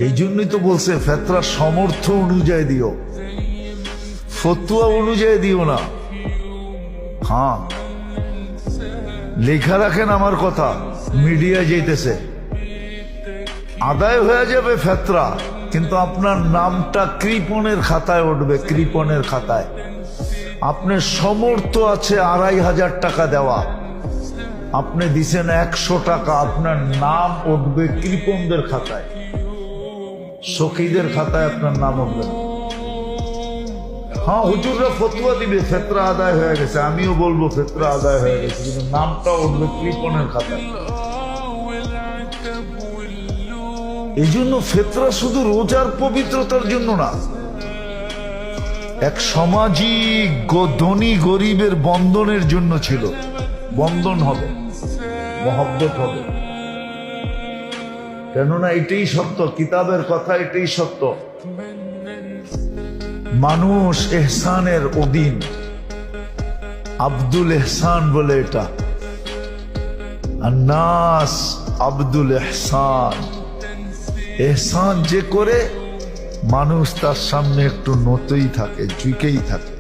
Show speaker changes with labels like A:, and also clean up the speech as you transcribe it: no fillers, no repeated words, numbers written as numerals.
A: এই জন্যই তো বলছে ফেতরা সমর্থ অনুযায়ী দিও, ফতুয়া অনুযায়ী দিও না। হ্যাঁ, লেখা রাখেন আমার কথা, মিডিয়া যেতেছে, আদায় হয়ে যাবে ফেতরা, কিন্তু আপনার নামটা কৃপণের খাতায় উঠবে, কৃপণের খাতায়। আপনার সমর্থ আছে 2500 টাকা দেওয়া, আপনি দিছেন 100 টাকা, আপনার নাম উঠবে কৃপণদের খাতায়, সখীদের খাতায় আপনার নাম উঠবে না। হ্যাঁ, হুজুররা ফতোয়া দিবে ফেতরা আদায় হয়ে গেছে, আমিও বলবো ফেতরা আদায় হয়ে গেছে, কিন্তু নামটা উঠবে কৃপণের খাতায়। এই জন্য ফেতরা শুধু রোজার পবিত্রতার জন্য না, এক সামাজিক ধনী গরিবের বন্ধনের জন্য ছিল। বন্ধন হবে, মহব্বত হবে, কেননা এটাই সত্য, কিতাবের কথা এটাই সত্য। মানুষ এহসানের অধীন, আব্দুল এহসান বলে এটা, আর নাস আব্দুল এহসান। এহসান যে করে মানুষ তার সামনে একটু নতই থাকে, ঝুঁকেই থাকে।